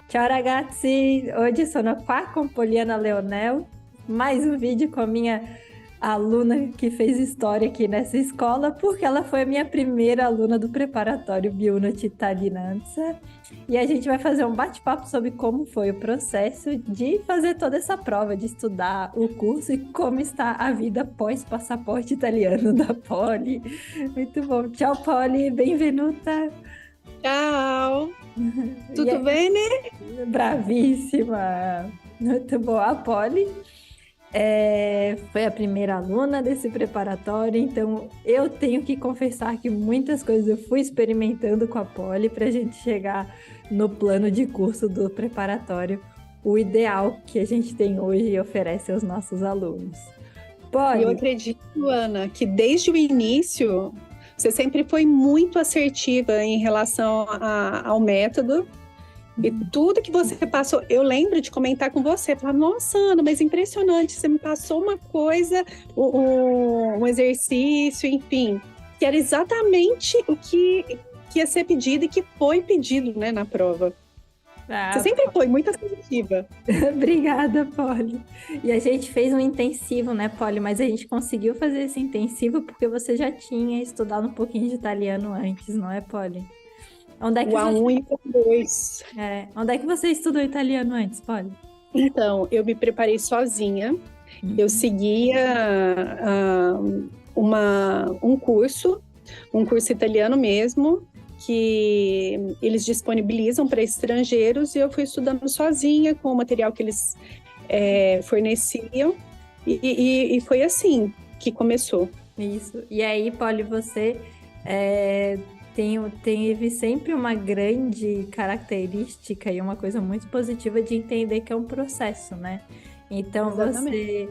Ciao ragazzi, oggi sono qua con Poliana Leonel, mais um vídeo com a minha aluna que fez história aqui nessa escola, porque ela foi a minha primeira aluna do preparatório Biuna Cittadinanza. E a gente vai fazer um bate-papo sobre como foi o processo de fazer toda essa prova, de estudar o curso e como está a vida pós-passaporte italiano da Poli. Muito bom. Ciao Poli, benvenuta. Ciao, E tudo aí, bem, né? bravíssima. Muito bom. A Poli foi a primeira aluna desse preparatório, então eu tenho que confessar que muitas coisas eu fui experimentando com a Poli para a gente chegar no plano de curso do preparatório, o ideal que a gente tem hoje e oferece aos nossos alunos. E eu Poli, acredito, Ana, que desde o início você sempre foi muito assertiva em relação ao método e tudo que você passou. Eu lembro de comentar com você, falar, nossa, Ana, mas impressionante, você me passou uma coisa, um exercício, enfim, que era exatamente o que ia ser pedido e que foi pedido, né, na prova. Você sempre foi muito assertiva. obrigada, Poli. E a gente fez um intensivo, né, Poli? Mas a gente conseguiu fazer esse intensivo porque você já tinha estudado um pouquinho de italiano antes, não é, Poli? Onde é que O A1 e o A2. onde é que você estudou italiano antes, Poli? Então, eu me preparei sozinha. Eu seguia um curso italiano mesmo, que eles disponibilizam para estrangeiros, e eu fui estudando sozinha com o material que eles forneciam, e foi assim que começou. Isso. E aí, Poli, você teve sempre uma grande característica e uma coisa muito positiva de entender que é um processo, né? Então, Exatamente. você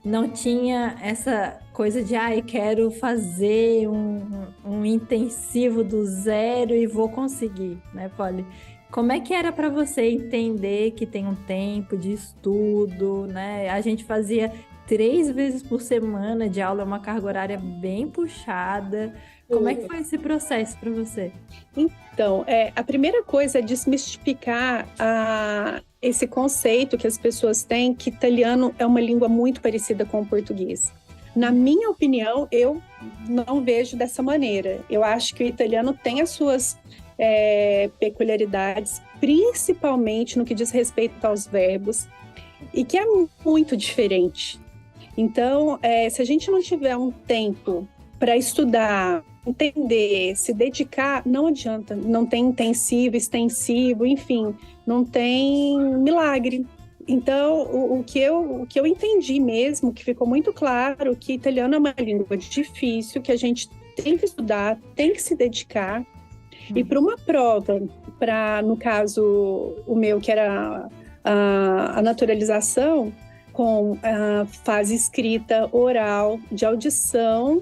não tinha essa coisa de, eu quero fazer um intensivo do zero e vou conseguir, né, Poli? Como é que era para você entender que tem um tempo de estudo, né? A gente fazia 3 vezes por semana de aula, uma carga horária bem puxada. Como é que foi esse processo para você? Então, a primeira coisa é desmistificar esse conceito que as pessoas têm, que italiano é uma língua muito parecida com o português. Na minha opinião, eu não vejo dessa maneira. Eu acho que o italiano tem as suas peculiaridades, principalmente no que diz respeito aos verbos, e que é muito diferente. Então, se a gente não tiver um tempo para estudar, entender, se dedicar, não adianta. Não tem intensivo, extensivo, enfim, não tem milagre. Então, o que eu entendi mesmo, que ficou muito claro, que italiano é uma língua difícil, que a gente tem que estudar, tem que se dedicar. E para uma prova, no caso, o meu, que era a naturalização, com a fase escrita, oral, de audição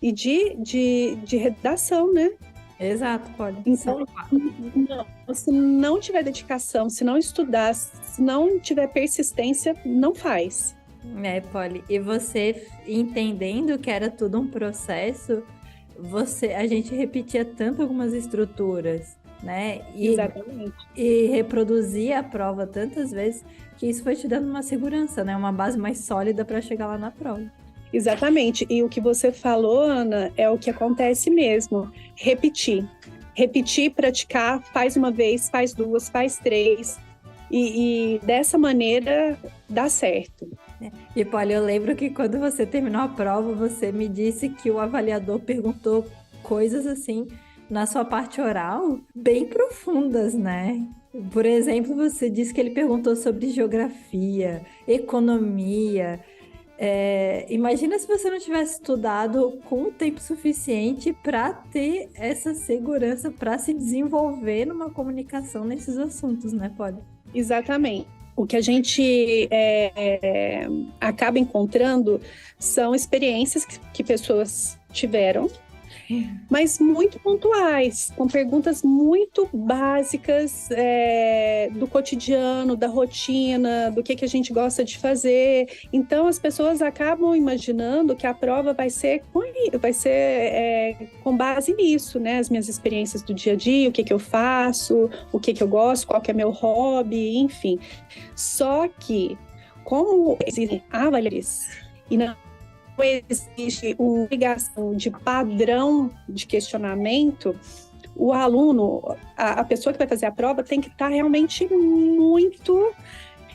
e de redação, né? Exato, Poli. Então, se não tiver dedicação, se não estudar, se não tiver persistência, não faz. Poli. E você entendendo que era tudo um processo, a gente repetia tanto algumas estruturas, né? Exatamente. E reproduzia a prova tantas vezes que isso foi te dando uma segurança, né? Uma base mais sólida para chegar lá na prova. Exatamente. E o que você falou, Ana, é o que acontece mesmo. Repetir. Repetir, praticar, faz uma vez, faz duas, faz três. E dessa maneira dá certo. E, Polly, eu lembro que quando você terminou a prova, você me disse que o avaliador perguntou coisas assim na sua parte oral bem profundas, né? Por exemplo, você disse que ele perguntou sobre geografia, economia. Imagina se você não tivesse estudado com o tempo suficiente para ter essa segurança para se desenvolver numa comunicação nesses assuntos, né, Polly? Exatamente. O que a gente acaba encontrando são experiências que pessoas tiveram mas muito pontuais, com perguntas muito básicas do cotidiano, da rotina, do que a gente gosta de fazer. Então, as pessoas acabam imaginando que a prova vai ser com base nisso, né? As minhas experiências do dia a dia, o que eu faço, o que eu gosto, qual que é meu hobby, enfim. Só que, como existem avaliadores e não existe uma obrigação de padrão de questionamento, o aluno, a pessoa que vai fazer a prova tem que estar realmente muito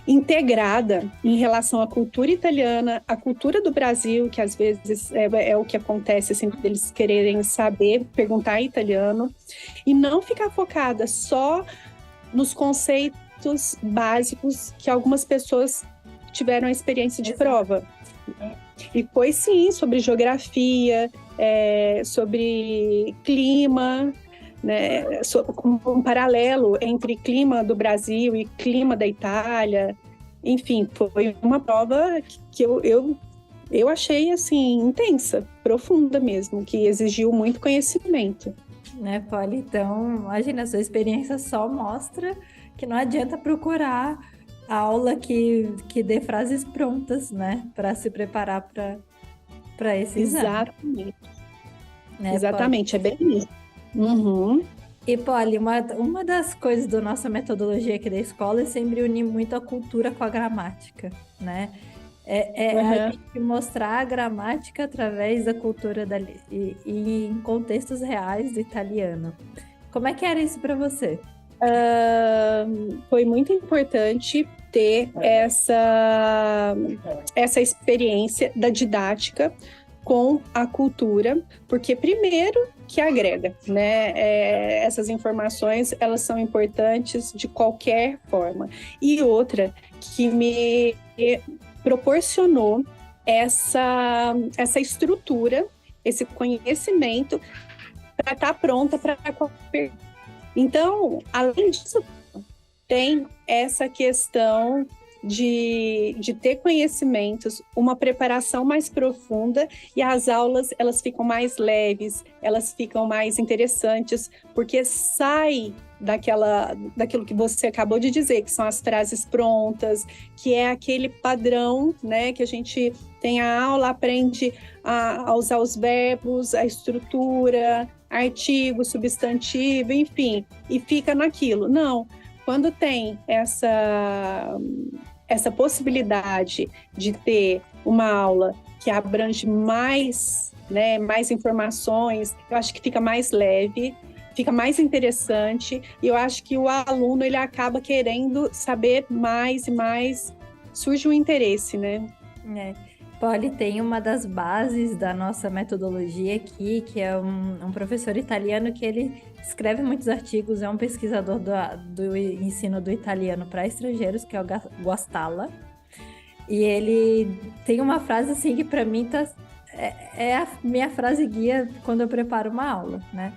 integrada em relação à cultura italiana, à cultura do Brasil, que às vezes é o que acontece, assim, eles quererem saber, perguntar em italiano, e não ficar focada só nos conceitos básicos que algumas pessoas tiveram a experiência de prova. E foi sim sobre geografia, sobre clima, né, um paralelo entre clima do Brasil e clima da Itália. Enfim, foi uma prova que eu achei assim intensa, profunda mesmo, que exigiu muito conhecimento. Né, Polly? Então, imagina, a sua experiência só mostra que não adianta procurar aula que dê frases prontas, né, para se preparar para esse exame. Exatamente. Né, exatamente, é bem isso. Uhum. E, Polly, uma das coisas da nossa metodologia aqui da escola é sempre unir muito a cultura com a gramática, né? A gente mostrar a gramática através da cultura e em contextos reais do italiano. Como é que era isso para você? Foi muito importante ter essa experiência da didática com a cultura, porque primeiro que agrega, né? Essas informações, elas são importantes de qualquer forma. E outra, que me proporcionou essa estrutura, esse conhecimento para estar pronta para qualquer. Então, além disso, tem essa questão de ter conhecimentos, uma preparação mais profunda, e as aulas elas ficam mais leves, elas ficam mais interessantes, porque sai daquilo que você acabou de dizer, que são as frases prontas, que é aquele padrão, né, que a gente tem a aula, aprende a usar os verbos, a estrutura, artigo, substantivo, enfim, e fica naquilo. Não, quando tem essa possibilidade de ter uma aula que abrange mais, né, mais informações, eu acho que fica mais leve, fica mais interessante, e eu acho que o aluno ele acaba querendo saber mais e mais, surge um interesse, né? Polly, tem uma das bases da nossa metodologia aqui, que é um professor italiano que ele escreve muitos artigos, é um pesquisador do ensino do italiano para estrangeiros, que é o Guastalla. E ele tem uma frase assim que para mim é a minha frase guia quando eu preparo uma aula, né?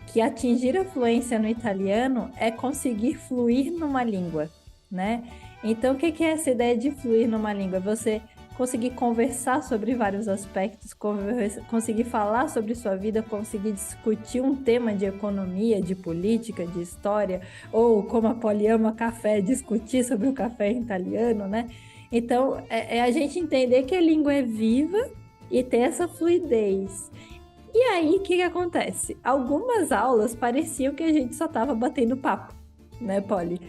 Que atingir a fluência no italiano é conseguir fluir numa língua, né? Então, o que é essa ideia de fluir numa língua? Você conseguir conversar sobre vários aspectos, conseguir falar sobre sua vida, conseguir discutir um tema de economia, de política, de história, ou como a Polly ama café, discutir sobre o café italiano, né? Então, é a gente entender que a língua é viva e ter essa fluidez. E aí, o que acontece? Algumas aulas pareciam que a gente só estava batendo papo, né, Polly?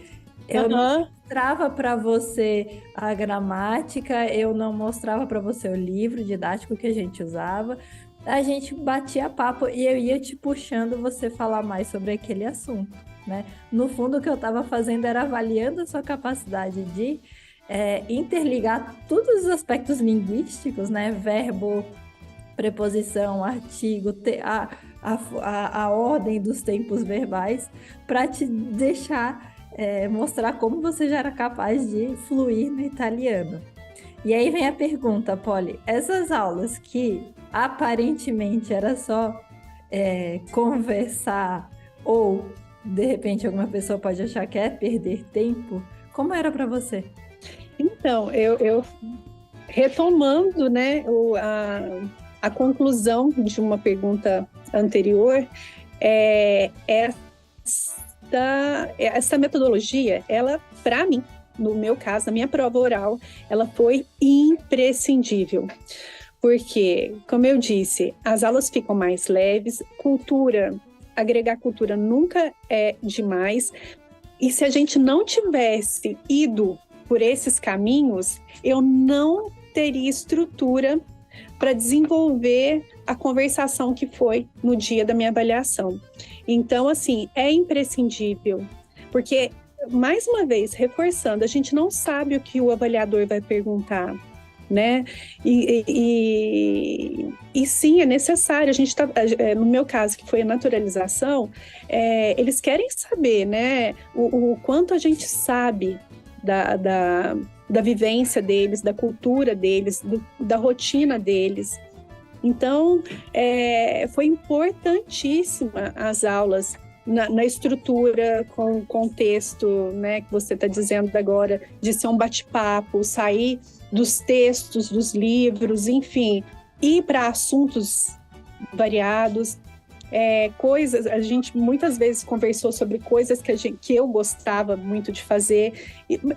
Eu não mostrava para você a gramática, eu não mostrava para você o livro didático que a gente usava. A gente batia papo e eu ia te puxando você falar mais sobre aquele assunto, né? No fundo, o que eu estava fazendo era avaliando a sua capacidade de interligar todos os aspectos linguísticos, né? Verbo, preposição, artigo, a ordem dos tempos verbais, para te deixar mostrar como você já era capaz de fluir no italiano. E aí vem a pergunta, Polly, essas aulas que aparentemente era só conversar, ou de repente alguma pessoa pode achar que é perder tempo, como era para você? Então, eu retomando, né, a conclusão de uma pergunta anterior essa metodologia, ela, para mim, no meu caso, na minha prova oral, ela foi imprescindível. Porque, como eu disse, as aulas ficam mais leves, agregar cultura nunca é demais. E se a gente não tivesse ido por esses caminhos, eu não teria estrutura para desenvolver a conversação que foi no dia da minha avaliação. Então, assim, é imprescindível, porque, mais uma vez, reforçando, a gente não sabe o que o avaliador vai perguntar, né? E sim, é necessário. A gente no meu caso, que foi a naturalização, eles querem saber, né, o quanto a gente sabe da vivência deles, da cultura deles, da rotina deles. Então, foi importantíssima as aulas na estrutura, com o contexto, né, que você está dizendo agora, de ser um bate-papo, sair dos textos, dos livros, enfim, ir para assuntos variados, coisas. A gente muitas vezes conversou sobre coisas que eu gostava muito de fazer,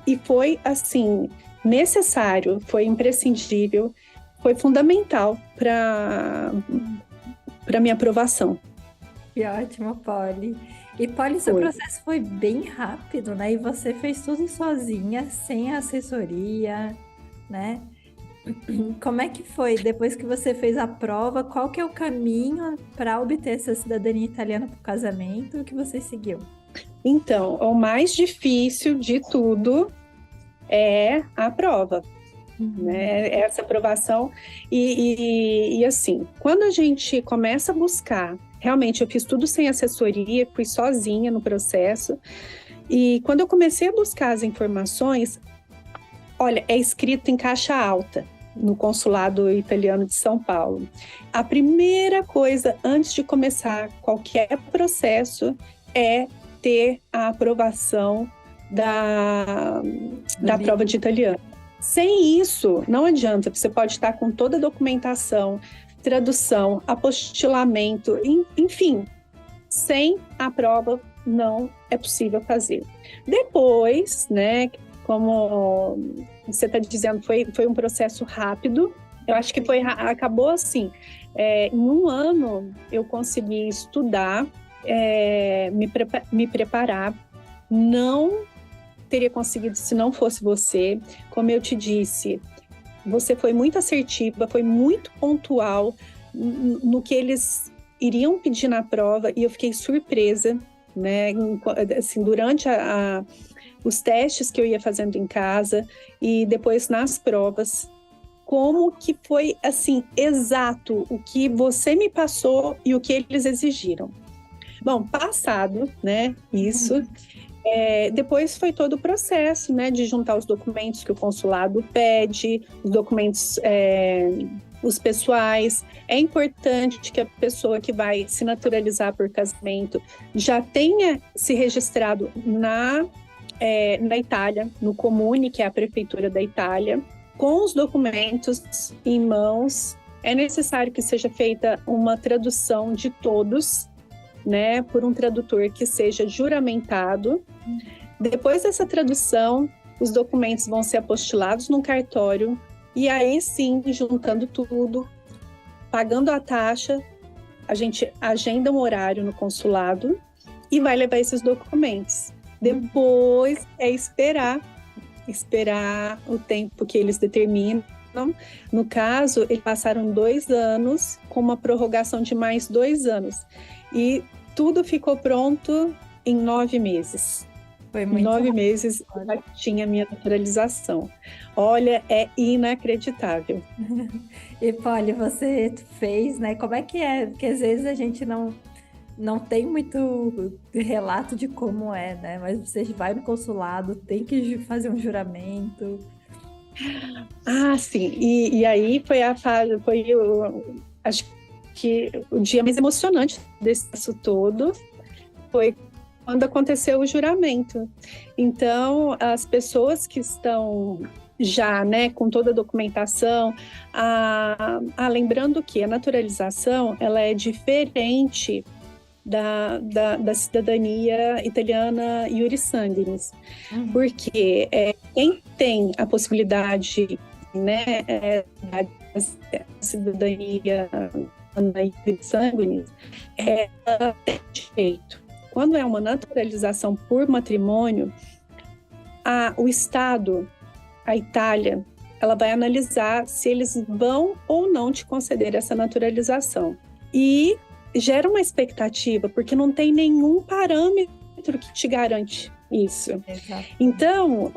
e foi, assim, necessário, foi imprescindível, foi fundamental para a minha aprovação. Que ótimo, Polly. E, Polly, seu processo foi bem rápido, né? E você fez tudo sozinha, sem assessoria, né? Como é que foi? Depois que você fez a prova, qual que é o caminho para obter essa cidadania italiana para o casamento que você seguiu? Então, o mais difícil de tudo é a prova. Né? Essa aprovação e assim, quando a gente começa a buscar, realmente eu fiz tudo sem assessoria, fui sozinha no processo, e quando eu comecei a buscar as informações, olha, é escrito em caixa alta no consulado italiano de São Paulo. A primeira coisa antes de começar qualquer processo é ter a aprovação da prova de italiano. Sem isso, não adianta. Você pode estar com toda a documentação, tradução, apostilamento, enfim, sem a prova não é possível fazer. Depois, né, como você está dizendo, foi um processo rápido. Eu acho que acabou assim. Em um ano eu consegui estudar, me preparar. Não teria conseguido se não fosse você. Como eu te disse, você foi muito assertiva, foi muito pontual no que eles iriam pedir na prova, e eu fiquei surpresa, né? Assim, durante os testes que eu ia fazendo em casa e depois nas provas, como que foi, assim, exato o que você me passou e o que eles exigiram. Bom, passado, né, isso... depois foi todo o processo, né, de juntar os documentos que o consulado pede, os documentos, os pessoais. É importante que a pessoa que vai se naturalizar por casamento já tenha se registrado na Itália, no Comune, que é a prefeitura da Itália, com os documentos em mãos. É necessário que seja feita uma tradução de todos, né, por um tradutor que seja juramentado. Depois dessa tradução, os documentos vão ser apostilados num cartório, e aí sim, juntando tudo, pagando a taxa, a gente agenda um horário no consulado e vai levar esses documentos. Depois é esperar o tempo que eles determinam. No caso, eles passaram 2 anos com uma prorrogação de mais 2 anos. E tudo ficou pronto em 9 meses. Foi muito em 9 rápido. meses eu já tinha minha naturalização. Olha, é inacreditável. E, Polly, você fez, né? Como é que é? Porque às vezes a gente não tem muito relato de como é, né? Mas você vai no consulado, tem que fazer um juramento. Ah, sim. E aí foi a fase, acho que o dia mais emocionante desse processo todo foi quando aconteceu o juramento. Então, as pessoas que estão já, né, com toda a documentação. Lembrando que a naturalização, ela é diferente da cidadania italiana iure sanguinis, porque quem tem a possibilidade, né, da cidadania iure sanguinis, ela tem direito. Quando é uma naturalização por matrimônio, o Estado, a Itália, ela vai analisar se eles vão ou não te conceder essa naturalização. E gera uma expectativa, porque não tem nenhum parâmetro que te garante isso. Exato. Então,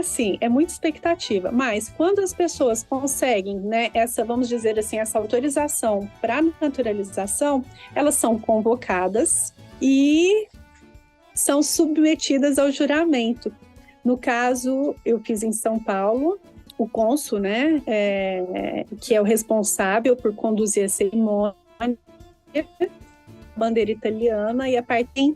assim, é muita expectativa. Mas quando as pessoas conseguem, né, vamos dizer assim, essa autorização para naturalização, elas são convocadas e são submetidas ao juramento. No caso, eu fiz em São Paulo, o cônsul, né, que é o responsável por conduzir a cerimônia, bandeira italiana, e a partir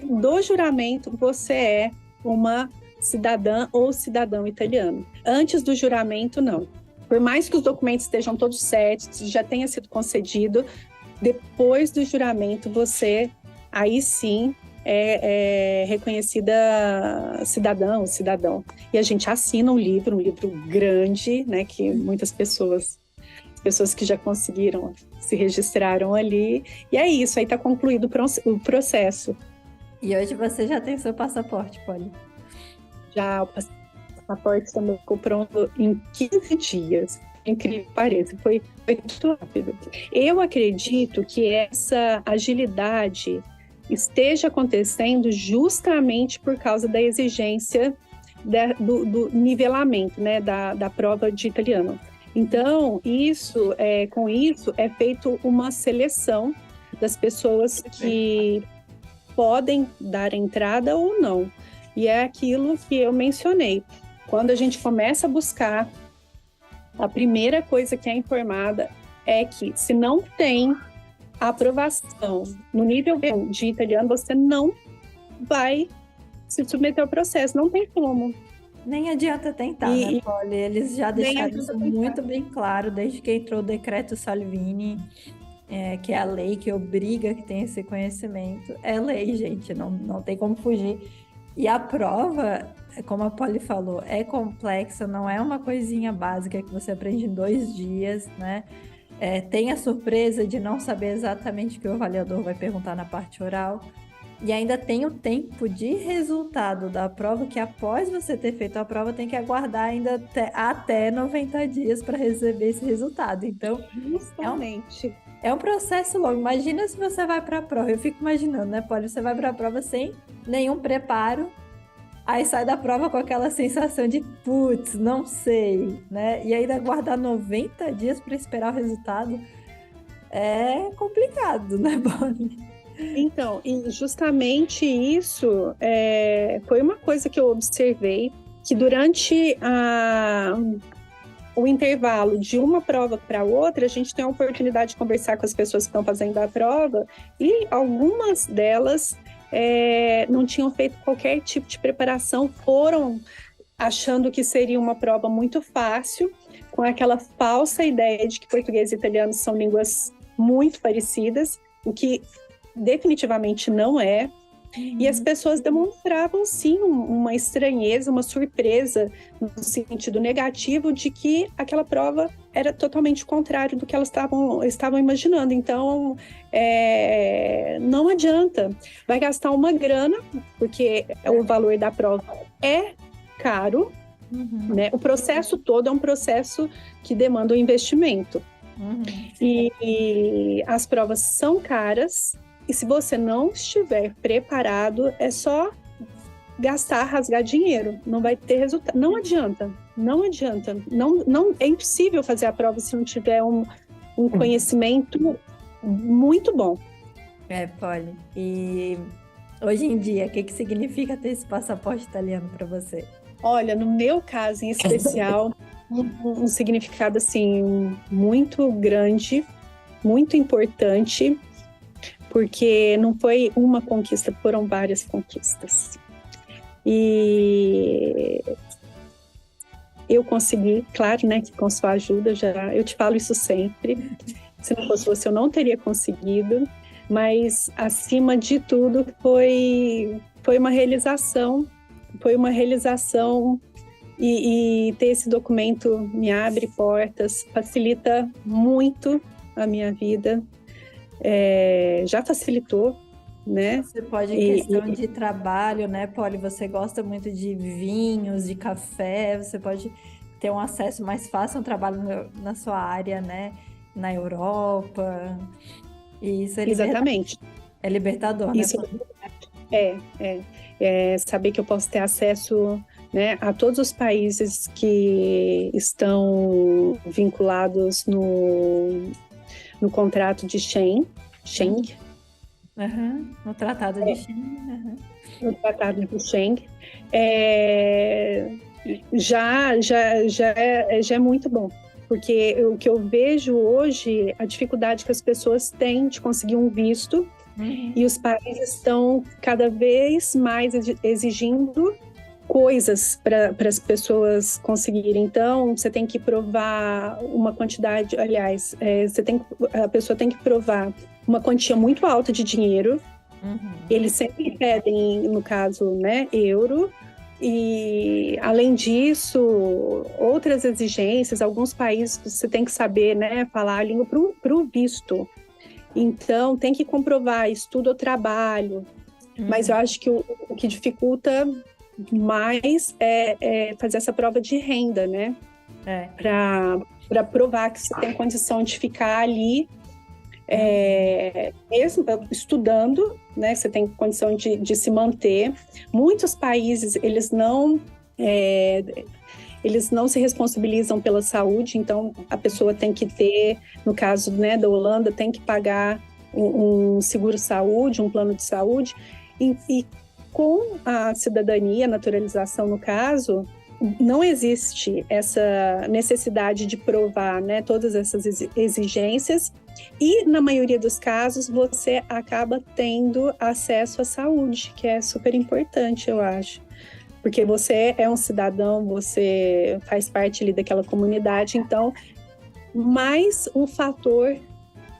do juramento você é uma cidadã ou cidadão italiano. Antes do juramento, não. Por mais que os documentos estejam todos certos, já tenha sido concedido, depois do juramento você, aí sim, é reconhecida cidadã ou cidadão. E a gente assina um livro grande, né, que muitas pessoas que já conseguiram se registraram ali. E é isso, aí está concluído o processo. E hoje você já tem seu passaporte, Polly? Já, o passaporte também ficou pronto em 15 dias. Incrível que pareça, foi muito rápido. Eu acredito que essa agilidade esteja acontecendo justamente por causa da exigência do nivelamento, né, da prova de italiano. Então, com isso é feito uma seleção das pessoas que podem dar entrada ou não. E é aquilo que eu mencionei. Quando a gente começa a buscar, a primeira coisa que é informada é que se não tem aprovação no nível de italiano, você não vai se submeter ao processo, não tem como. Nem adianta tentar, né, Polly? Eles já deixaram isso muito bem claro desde que entrou o decreto Salvini, que é a lei que obriga que tenha esse conhecimento. É lei, gente, não tem como fugir. E a prova, como a Polly falou, é complexa, não é uma coisinha básica que você aprende em 2 dias, né? Tem a surpresa de não saber exatamente o que o avaliador vai perguntar na parte oral. E ainda tem o tempo de resultado da prova, que após você ter feito a prova, tem que aguardar ainda até 90 dias para receber esse resultado. Então, justamente, é um processo longo. Imagina se você vai para a prova. Eu fico imaginando, né, Polly? Você vai para a prova sem nenhum preparo, aí sai da prova com aquela sensação de putz, não sei, né? E ainda aguardar 90 dias para esperar o resultado é complicado, né, Polly? Então, e justamente isso foi uma coisa que eu observei, que durante o intervalo de uma prova para outra, a gente tem a oportunidade de conversar com as pessoas que estão fazendo a prova, e algumas delas não tinham feito qualquer tipo de preparação, foram achando que seria uma prova muito fácil, com aquela falsa ideia de que português e italiano são línguas muito parecidas, o que definitivamente não é. E as pessoas demonstravam, sim, uma estranheza, uma surpresa, no sentido negativo, de que aquela prova era totalmente contrário do que elas estavam imaginando. Então, não adianta. Vai gastar uma grana, porque o valor da prova é caro, né? O processo todo é um processo que demanda um investimento. E as provas são caras. E se você não estiver preparado, é só gastar, rasgar dinheiro. Não vai ter resultado. Não adianta. Não, é impossível fazer a prova se não tiver um conhecimento muito bom. Polly. E hoje em dia, o que significa ter esse passaporte italiano para você? Olha, no meu caso em especial, um significado assim muito grande, muito importante, porque não foi uma conquista, foram várias conquistas. E eu consegui, claro, né, que com sua ajuda, eu te falo isso sempre. Se não fosse você, eu não teria conseguido. Mas, acima de tudo, foi uma realização. Foi uma realização e ter esse documento me abre portas, facilita muito a minha vida. Já facilitou, né? Você pode, em questão de trabalho, né, Polly? Você gosta muito de vinhos, de café, você pode ter um acesso mais fácil a um trabalho na sua área, né? Na Europa. E isso Exatamente. É libertador, né? Isso saber que eu posso ter acesso, né, a todos os países que estão vinculados no contrato de Schengen. No Tratado de Schengen. No Tratado de Schengen. Já é muito bom. Porque o que eu vejo hoje, a dificuldade que as pessoas têm de conseguir um visto, e os países estão cada vez mais exigindo coisas para as pessoas conseguirem. Então, você tem que provar uma quantidade, aliás, a pessoa tem que provar uma quantia muito alta de dinheiro. Eles sempre pedem, no caso, né, euro. E, além disso, outras exigências, alguns países você tem que saber, né, falar a língua para o visto. Então, tem que comprovar estudo ou trabalho. Mas eu acho que o que dificulta mais é fazer essa prova de renda, né? Para provar que você tem condição de ficar ali, mesmo estudando, né? Você tem condição de se manter. Muitos países, eles não se responsabilizam pela saúde, então a pessoa tem que ter, no caso, né, da Holanda, tem que pagar um seguro-saúde, um plano de saúde, e com a cidadania, a naturalização no caso, não existe essa necessidade de provar, né, todas essas exigências, e na maioria dos casos você acaba tendo acesso à saúde, que é super importante, eu acho. Porque você é um cidadão, você faz parte ali daquela comunidade, então, mais um fator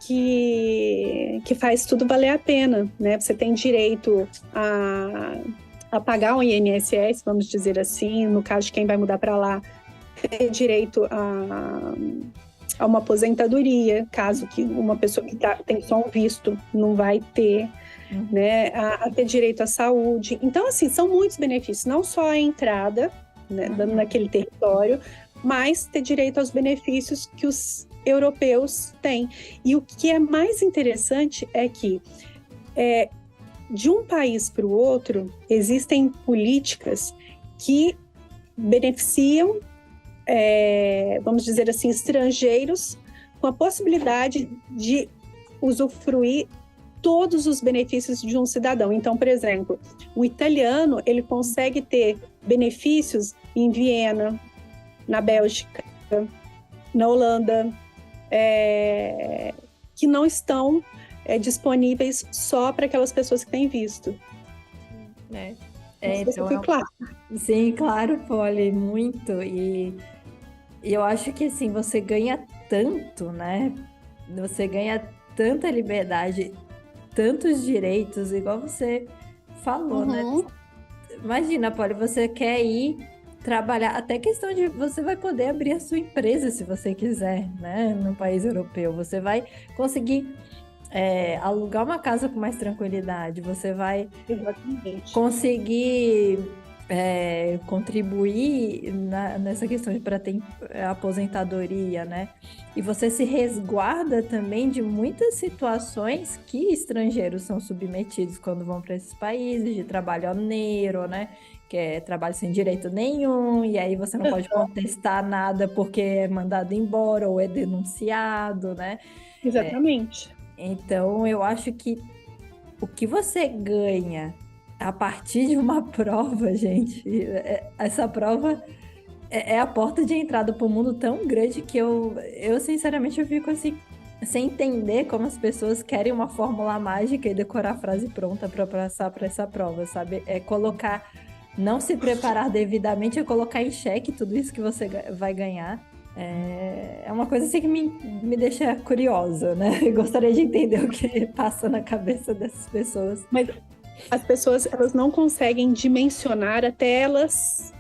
que faz tudo valer a pena, né? Você tem direito a pagar um INSS, vamos dizer assim, no caso de quem vai mudar para lá, tem direito a uma aposentadoria, caso que uma pessoa que tem só um visto não vai ter, né, a ter direito à saúde. Então, assim, são muitos benefícios, não só a entrada, né, naquele território, mas ter direito aos benefícios que os europeus têm. E o que é mais interessante é que, de um país para o outro, existem políticas que beneficiam, vamos dizer assim, estrangeiros com a possibilidade de usufruir todos os benefícios de um cidadão. Então, por exemplo, o italiano, ele consegue ter benefícios em Viena, na Bélgica, na Holanda, que não estão disponíveis só para aquelas pessoas que têm visto. Então, claro. Sim, claro, Polly, muito. E eu acho que, assim, você ganha tanto, né? Você ganha tanta liberdade, tantos direitos, igual você falou, né? Imagina, Polly, você quer ir trabalhar, até questão de você vai poder abrir a sua empresa se você quiser, né? No país europeu, você vai conseguir alugar uma casa com mais tranquilidade, você vai conseguir contribuir nessa questão para ter aposentadoria, né? E você se resguarda também de muitas situações que estrangeiros são submetidos quando vão para esses países, de trabalho oneiro, né? Que é trabalho sem direito nenhum, e aí você não pode contestar nada porque é mandado embora ou é denunciado, né? Exatamente. Então, eu acho que o que você ganha a partir de uma prova, gente, essa prova é a porta de entrada para um mundo tão grande que eu sinceramente, eu fico assim, sem entender como as pessoas querem uma fórmula mágica e decorar a frase pronta para passar para essa prova, sabe? É colocar não se preparar devidamente é colocar em xeque tudo isso que você vai ganhar. É uma coisa assim que me deixa curiosa, né? Eu gostaria de entender o que passa na cabeça dessas pessoas. Mas as pessoas, elas não conseguem dimensionar até elas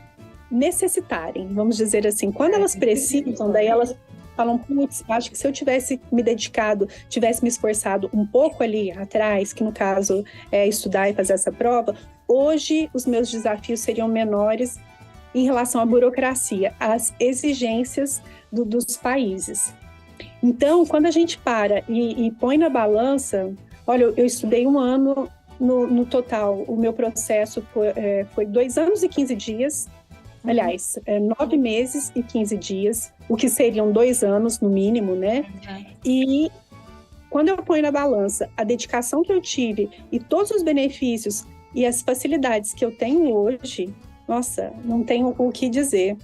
necessitarem, vamos dizer assim. Quando elas precisam, daí elas falam, putz, acho que se eu tivesse me dedicado, tivesse me esforçado um pouco ali atrás, que no caso é estudar e fazer essa prova, hoje os meus desafios seriam menores em relação à burocracia, às exigências dos países. Então, quando a gente para e põe na balança, olha, eu estudei 1 ano no total, o meu processo foi 2 anos e 15 dias, aliás, 9 meses e 15 dias, o que seriam 2 anos no mínimo, né? E quando eu ponho na balança a dedicação que eu tive e todos os benefícios e as facilidades que eu tenho hoje, nossa, não tenho o que dizer.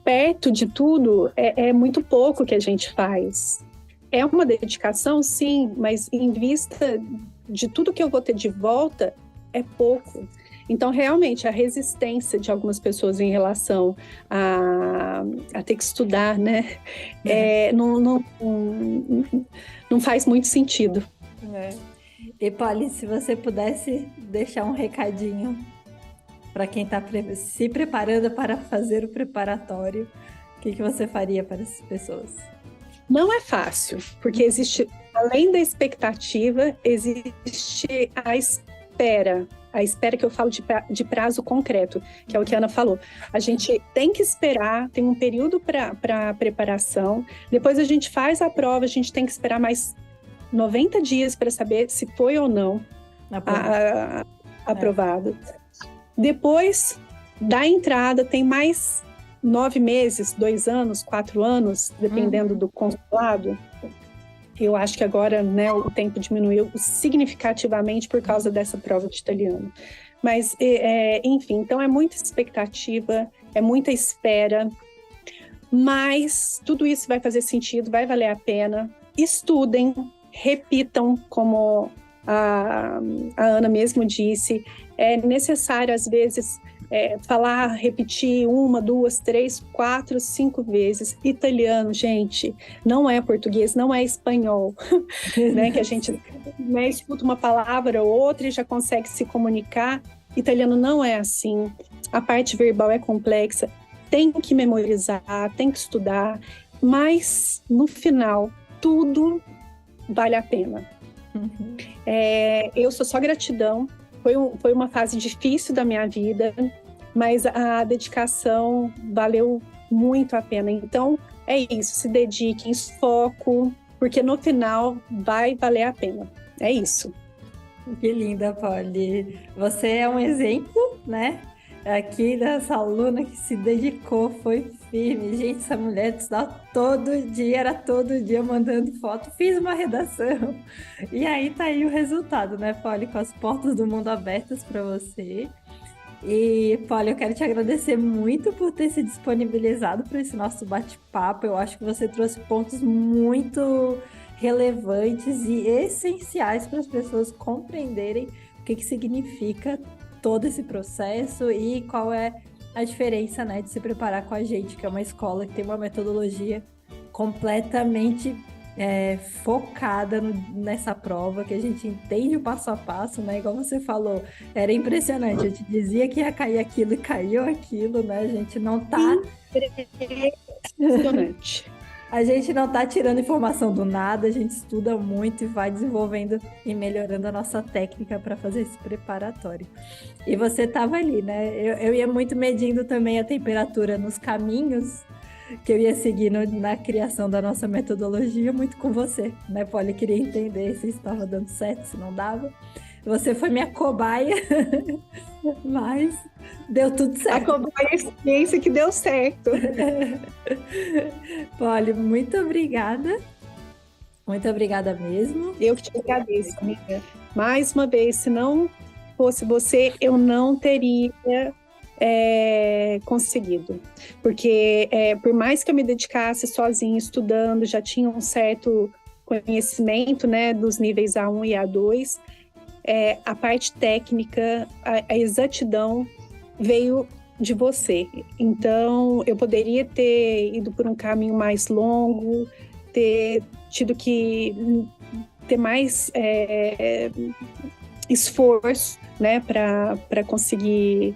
Perto de tudo, é muito pouco que a gente faz. É uma dedicação, sim, mas em vista de tudo que eu vou ter de volta, é pouco. Então, realmente, a resistência de algumas pessoas em relação a ter que estudar, né? Não faz muito sentido. E, Polly, se você pudesse deixar um recadinho para quem está se preparando para fazer o preparatório, o que você faria para essas pessoas? Não é fácil, porque existe, além da expectativa, existe a espera. A espera que eu falo de prazo concreto, que é o que a Ana falou. A gente tem que esperar, tem um período para preparação, depois a gente faz a prova, a gente tem que esperar mais 90 dias para saber se foi ou não aprovado. Depois da entrada, tem mais 9 meses, 2 anos, 4 anos, dependendo do consulado. Eu acho que agora, né, o tempo diminuiu significativamente por causa dessa prova de italiano. Mas, enfim, então é muita expectativa, é muita espera, mas tudo isso vai fazer sentido, vai valer a pena. Estudem, repitam, como a Ana mesmo disse. É necessário, às vezes, falar, repetir 1, 2, 3, 4, 5 vezes. Italiano, gente, não é português, não é espanhol, né? Que a gente, né, escuta uma palavra ou outra e já consegue se comunicar. Italiano não é assim. A parte verbal é complexa, tem que memorizar, tem que estudar, mas no final tudo vale a pena. Eu sou só gratidão. Foi uma fase difícil da minha vida, mas a dedicação valeu muito a pena. Então, é isso, se dediquem, foco, porque no final vai valer a pena. É isso. Que linda, Polly. Você é um exemplo, né? Aqui dessa aluna que se dedicou, foi firme. Gente, essa mulher estudava todo dia, era todo dia mandando foto. Fiz uma redação. E aí tá aí o resultado, né, Polly? Com as portas do mundo abertas para você. E, Polly, eu quero te agradecer muito por ter se disponibilizado para esse nosso bate-papo. Eu acho que você trouxe pontos muito relevantes e essenciais para as pessoas compreenderem o que significa todo esse processo e qual é a diferença, né, de se preparar com a gente, que é uma escola que tem uma metodologia completamente focada nessa prova, que a gente entende o passo a passo, né? Igual você falou, era impressionante. Eu te dizia que ia cair aquilo e caiu aquilo, né? A gente não tá... Impressionante. A gente não tá tirando informação do nada, a gente estuda muito e vai desenvolvendo e melhorando a nossa técnica para fazer esse preparatório. E você tava ali, né? Eu ia muito medindo também a temperatura nos caminhos que eu ia seguir na criação da nossa metodologia, muito com você, né, Polly? Eu queria entender se estava dando certo, se não dava. Você foi minha cobaia, mas deu tudo certo. A cobaia é a ciência que deu certo. Polly, muito obrigada. Muito obrigada mesmo. Eu que te agradeço, amiga. Mais uma vez, se não fosse você, eu não teria conseguido. Porque por mais que eu me dedicasse sozinha, estudando, já tinha um certo conhecimento, né, dos níveis A1 e A2, a parte técnica, a exatidão veio de você. Então, eu poderia ter ido por um caminho mais longo, ter tido que ter mais esforço, né, para conseguir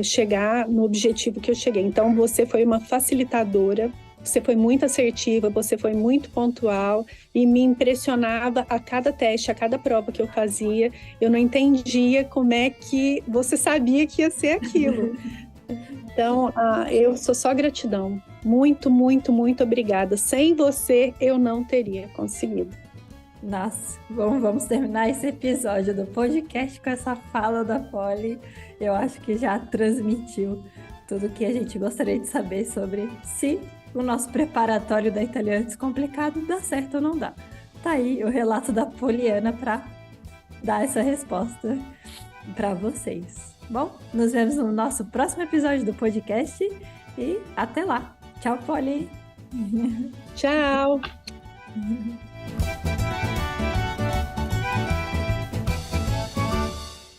chegar no objetivo que eu cheguei. Então, você foi uma facilitadora, você foi muito assertiva, você foi muito pontual e me impressionava a cada teste, a cada prova que eu fazia. Eu não entendia como é que você sabia que ia ser aquilo. Então, eu sou só gratidão. Muito, muito, muito obrigada. Sem você, eu não teria conseguido. Nossa, vamos terminar esse episódio do podcast com essa fala da Polly. Eu acho que já transmitiu tudo o que a gente gostaria de saber sobre se o nosso preparatório da Italiana Descomplicado dá certo ou não dá. Tá aí o relato da Poliana para dar essa resposta para vocês. Bom, nos vemos no nosso próximo episódio do podcast e até lá. Tchau, Polly! Tchau!